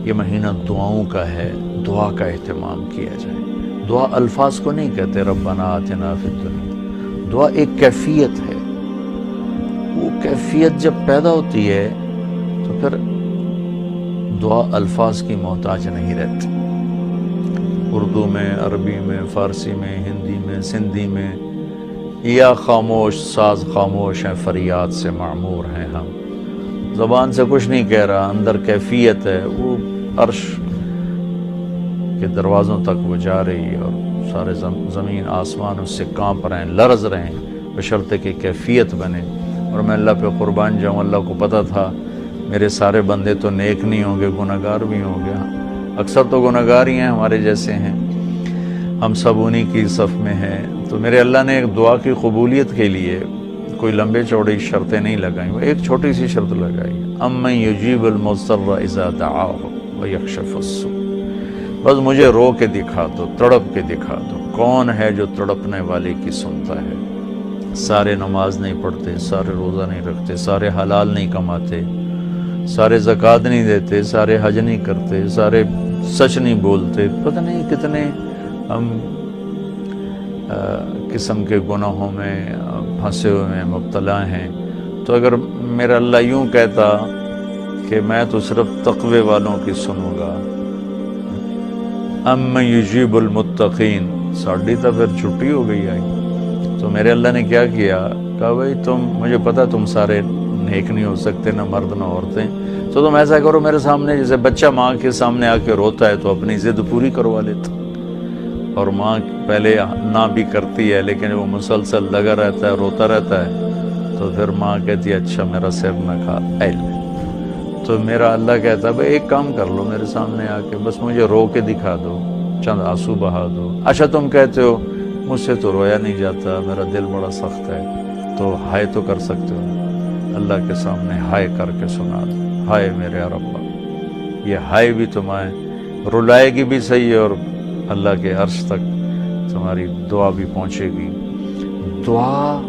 یہ مہینہ دعاؤں کا ہے، دعا کا اہتمام کیا جائے۔ دعا الفاظ کو نہیں کہتے ربنا آتنا فی الدنیا، دعا ایک کیفیت ہے۔ وہ کیفیت جب پیدا ہوتی ہے تو پھر دعا الفاظ کی محتاج نہیں رہتی۔ اردو میں، عربی میں، فارسی میں، ہندی میں، سندھی میں، یا خاموش ساز خاموش ہیں، فریاد سے معمور ہیں ہم۔ زبان سے کچھ نہیں کہہ رہا، اندر کیفیت ہے، وہ عرش کے دروازوں تک وہ جا رہی ہے اور سارے زمین آسمان اس سے کانپ رہے ہیں، لرز رہے ہیں، بشرطے کہ کیفیت بنے۔ اور میں اللہ پہ قربان جاؤں، اللہ کو پتہ تھا میرے سارے بندے تو نیک نہیں ہوں گے، گناہگار بھی ہوں گے، اکثر تو گناہگار ہی ہیں، ہمارے جیسے ہیں، ہم سب انہی کی صف میں ہیں۔ تو میرے اللہ نے ایک دعا کی قبولیت کے لیے کوئی لمبے چوڑی شرطیں نہیں لگائیں، وہ ایک چھوٹی سی شرط لگائی، امن یجیب المضطر اذا دعاہ ویکشف السوء۔ بس مجھے رو کے دکھا دو، تڑپ کے دکھا دو، کون ہے جو تڑپنے والے کی سنتا ہے۔ سارے نماز نہیں پڑھتے، سارے روزہ نہیں رکھتے، سارے حلال نہیں کماتے، سارے زکوٰۃ نہیں دیتے، سارے حج نہیں کرتے، سارے سچ نہیں بولتے، پتہ نہیں کتنے ہم قسم کے گناہوں میں پھنسے ہوئے ہیں، مبتلا ہیں۔ تو اگر میرا اللہ یوں کہتا کہ میں تو صرف تقوی والوں کی سنوں گا، امن یجیب المتقین، ساڑھی تو پھر چھٹی ہو گئی آئی۔ تو میرے اللہ نے کیا کیا، کہا بھائی تم، مجھے پتا تم سارے نیک نہیں ہو سکتے، نہ مرد نہ عورتیں، تو تم ایسا کرو میرے سامنے، جیسے بچہ ماں کے سامنے آ کے روتا ہے تو اپنی ضد پوری کروا لیتا، اور ماں پہلے نہ بھی کرتی ہے لیکن وہ مسلسل لگا رہتا ہے، روتا رہتا ہے، تو پھر ماں کہتی ہے اچھا میرا سر نہ کھا اے لے۔ تو میرا اللہ کہتا ہے بھائی ایک کام کر لو، میرے سامنے آ کے بس مجھے رو کے دکھا دو، چند آنسو بہا دو۔ اچھا تم کہتے ہو مجھ سے تو رویا نہیں جاتا، میرا دل بڑا سخت ہے، تو ہائے تو کر سکتے ہو، اللہ کے سامنے ہائے کر کے سنا دو، ہائے میرے ربا۔ یہ ہائے بھی تمہیں رلائے گی بھی صحیح، اور اللہ کے عرش تک تمہاری دعا بھی پہنچے گی۔ دعا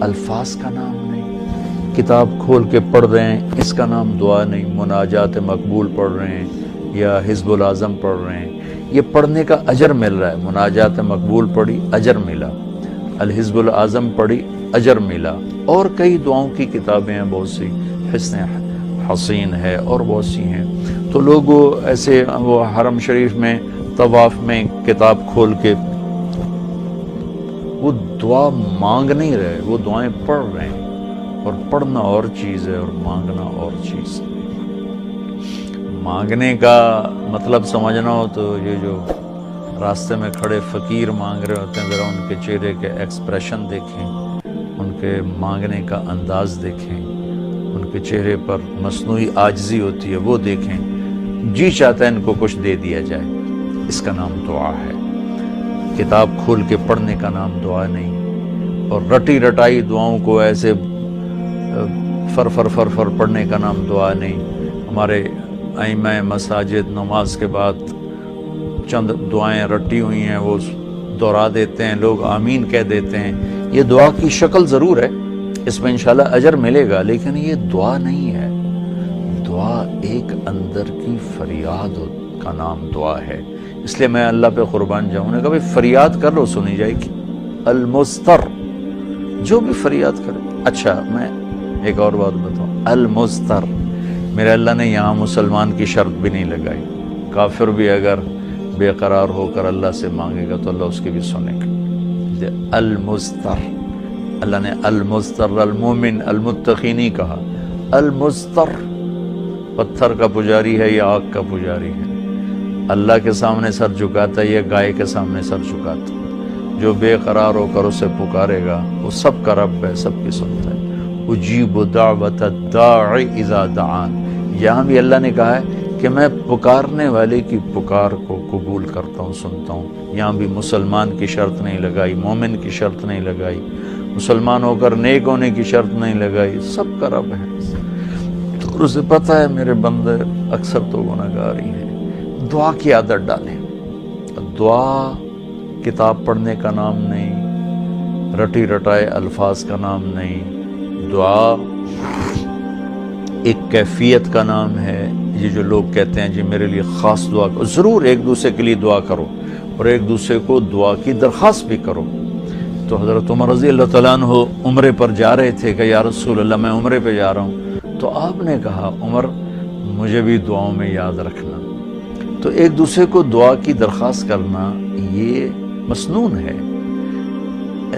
الفاظ کا نام نہیں، کتاب کھول کے پڑھ رہے ہیں اس کا نام دعا نہیں، مناجات مقبول پڑھ رہے ہیں یا حزب العظم پڑھ رہے ہیں، یہ پڑھنے کا اجر مل رہا ہے۔ مناجات مقبول پڑھی، اجر ملا، الحزب العظم پڑھی، اجر ملا، اور کئی دعاؤں کی کتابیں ہیں بہت سی، حسن حسین ہے اور بہت سی ہیں۔ تو لوگ ایسے وہ حرم شریف میں طواف میں کتاب کھول کے وہ دعا مانگ نہیں رہے، وہ دعائیں پڑھ رہے ہیں، اور پڑھنا اور چیز ہے اور مانگنا اور چیز ہے۔ مانگنے کا مطلب سمجھنا ہو تو یہ جو راستے میں کھڑے فقیر مانگ رہے ہوتے ہیں، ذرا ان کے چہرے کے ایکسپریشن دیکھیں، ان کے مانگنے کا انداز دیکھیں، ان کے چہرے پر مصنوعی عاجزی ہوتی ہے وہ دیکھیں، جی چاہتا ہے ان کو کچھ دے دیا جائے، اس کا نام دعا ہے۔ کتاب کھول کے پڑھنے کا نام دعا نہیں، اور رٹی رٹائی دعاؤں کو ایسے فر فر فر فر پڑھنے کا نام دعا نہیں۔ ہمارے ائمہ مساجد نماز کے بعد چند دعائیں رٹی ہوئی ہیں وہ دہرا دیتے ہیں، لوگ آمین کہہ دیتے ہیں، یہ دعا کی شکل ضرور ہے، اس میں انشاءاللہ اجر ملے گا، لیکن یہ دعا نہیں ہے۔ دعا ایک اندر کی فریاد کا نام دعا ہے، اس لیے میں اللہ پہ قربان جاؤں، نے کہا بھائی فریاد کر لو سنی جائے گی، المضطر، جو بھی فریاد کرے۔ اچھا میں ایک اور بات بتاؤں، المضطر، میرے اللہ نے یہاں مسلمان کی شرط بھی نہیں لگائی، کافر بھی اگر بے قرار ہو کر اللہ سے مانگے گا تو اللہ اس کی بھی سنے گا۔ المضطر، اللہ نے المضطر المومن المتقی نہیں کہا، المضطر، پتھر کا پجاری ہے یا آگ کا پجاری ہے، اللہ کے سامنے سر جھکاتا ہے یا گائے کے سامنے سر جھکاتا ہے، جو بے قرار ہو کر اسے پکارے گا وہ سب کا رب ہے، سب کی سنتا ہے۔ اجیب دعوت الداعی اذا دعان، یہاں بھی اللہ نے کہا ہے کہ میں پکارنے والے کی پکار کو قبول کرتا ہوں، سنتا ہوں۔ یہاں بھی مسلمان کی شرط نہیں لگائی، مومن کی شرط نہیں لگائی، مسلمان ہو کر نیک ہونے کی شرط نہیں لگائی، سب کا رب ہے۔ تو اسے پتہ ہے میرے بندے اکثر تو گناہگار ہی ہیں۔ دعا کی عادت ڈالیں۔ دعا کتاب پڑھنے کا نام نہیں، رٹی رٹائے الفاظ کا نام نہیں، دعا ایک کیفیت کا نام ہے۔ یہ جو لوگ کہتے ہیں جی میرے لیے خاص دعا کرو، ضرور ایک دوسرے کے لیے دعا کرو اور ایک دوسرے کو دعا کی درخواست بھی کرو۔ تو حضرت عمر رضی اللہ تعالیٰ عنہ عمرے پر جا رہے تھے کہ یا رسول اللہ میں عمرے پہ جا رہا ہوں، تو آپ نے کہا عمر مجھے بھی دعاؤں میں یاد رکھنا۔ تو ایک دوسرے کو دعا کی درخواست کرنا یہ مسنون ہے،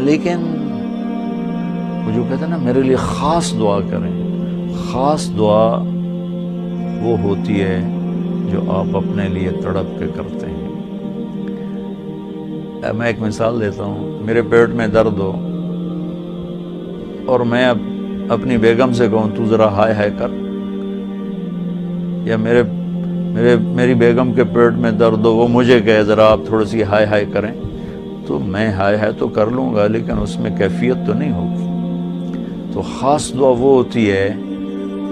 لیکن وہ جو کہتے ہیں نا میرے لیے خاص دعا کریں، خاص دعا وہ ہوتی ہے جو آپ اپنے لیے تڑپ کے کرتے ہیں۔ میں ایک مثال دیتا ہوں، میرے پیٹ میں درد ہو اور میں اپنی بیگم سے کہوں تو ذرا ہائے ہائے کر، یا میری بیگم کے پیٹ میں درد ہو وہ مجھے کہے ذرا آپ تھوڑی سی ہائے ہائے کریں، تو میں ہائے ہائے تو کر لوں گا لیکن اس میں کیفیت تو نہیں ہوگی۔ تو خاص دعا وہ ہوتی ہے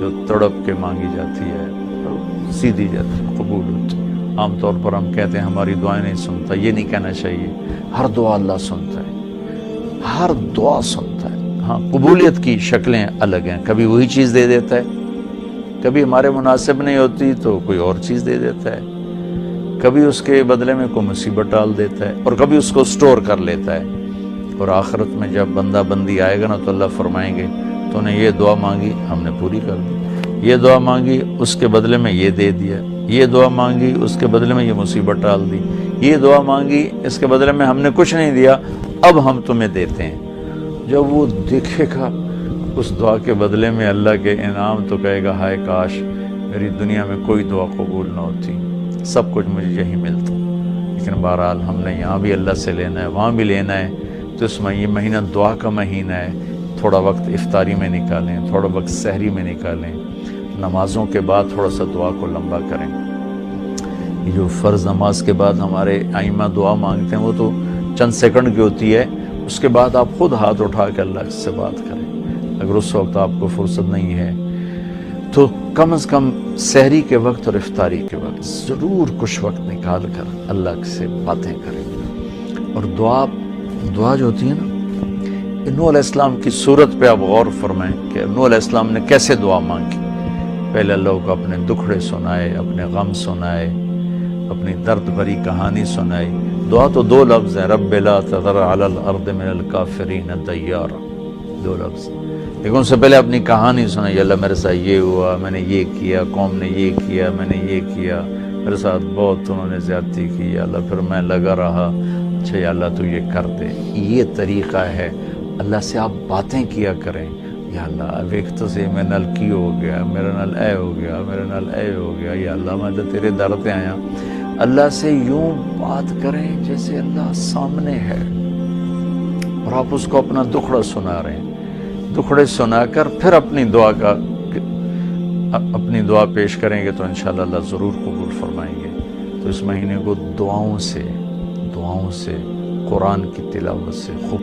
جو تڑپ کے مانگی جاتی ہے اور سیدھی جاتی ہے، قبول ہوتی ہے۔ عام طور پر ہم کہتے ہیں ہماری دعائیں نہیں سنتا، یہ نہیں کہنا چاہیے، ہر دعا اللہ سنتا ہے، ہر دعا سنتا ہے۔ ہاں قبولیت کی شکلیں الگ ہیں، کبھی وہی چیز دے دیتا ہے، کبھی ہمارے مناسب نہیں ہوتی تو کوئی اور چیز دے دیتا ہے، کبھی اس کے بدلے میں کوئی مصیبت ڈال دیتا ہے، اور کبھی اس کو سٹور کر لیتا ہے۔ اور آخرت میں جب بندہ بندی آئے گا نا تو اللہ فرمائیں گے تو نے یہ دعا مانگی ہم نے پوری کر دی، یہ دعا مانگی اس کے بدلے میں یہ دے دیا، یہ دعا مانگی اس کے بدلے میں یہ مصیبت ڈال دی، یہ دعا مانگی اس کے بدلے میں ہم نے کچھ نہیں دیا اب ہم تمہیں دیتے ہیں۔ جب وہ دیکھے گا اس دعا کے بدلے میں اللہ کے انعام تو کہے گا ہائے کاش میری دنیا میں کوئی دعا قبول نہ ہوتی، سب کچھ مجھے یہی ملتا۔ لیکن بہرحال ہم نے یہاں بھی اللہ سے لینا ہے وہاں بھی لینا ہے، تو اس میں یہ مہینہ دعا کا مہینہ ہے، تھوڑا وقت افطاری میں نکالیں، تھوڑا وقت سحری میں نکالیں، نمازوں کے بعد تھوڑا سا دعا کو لمبا کریں۔ یہ جو فرض نماز کے بعد ہمارے ائمہ دعا مانگتے ہیں وہ تو چند سیکنڈ کی ہوتی ہے، اس کے بعد آپ خود ہاتھ اٹھا کے اللہ سے بات کریں۔ اگر اس وقت آپ کو فرصت نہیں ہے تو کم از کم سحری کے وقت اور افطاری کے وقت ضرور کچھ وقت نکال کر اللہ سے باتیں کریں۔ اور دعا جو ہوتی ہے نا، نوح علیہ السلام کی صورت پہ آپ غور فرمائیں کہ نوح علیہ السلام نے کیسے دعا مانگی۔ پہلے اللہ کو اپنے دکھڑے سنائے، اپنے غم سنائے، اپنی درد بھری کہانی سنائی۔ دعا تو دو لفظ ہیں، رب لا تذر علی الارض من الکافرین دیارا، دو لفظ، لیکن ان سے پہلے اپنی کہانی سنائی، اللہ میرے ساتھ یہ ہوا، میں نے یہ کیا، قوم نے یہ کیا، میں نے یہ کیا، میرے ساتھ بہت انہوں نے زیادتی کی، یا اللہ پھر میں لگا رہا، اچھا یا اللہ تو یہ کر دے۔ یہ طریقہ ہے، اللہ سے آپ باتیں کیا کریں، یا اللہ ایک تو سے میں نل کی ہو گیا، میرا نل اے ہو گیا، میرا نل اے ہو گیا، یا اللہ میں تو تیرے در پہ آیا۔ اللہ سے یوں بات کریں جیسے اللہ سامنے ہے، اور آپ اس کو اپنا دکھڑا سنا رہے ہیں۔ دکھڑے سنا کر پھر اپنی دعا پیش کریں گے تو انشاءاللہ اللہ ضرور قبول فرمائیں گے۔ تو اس مہینے کو دعاؤں سے قرآن کی تلاوت سے خوب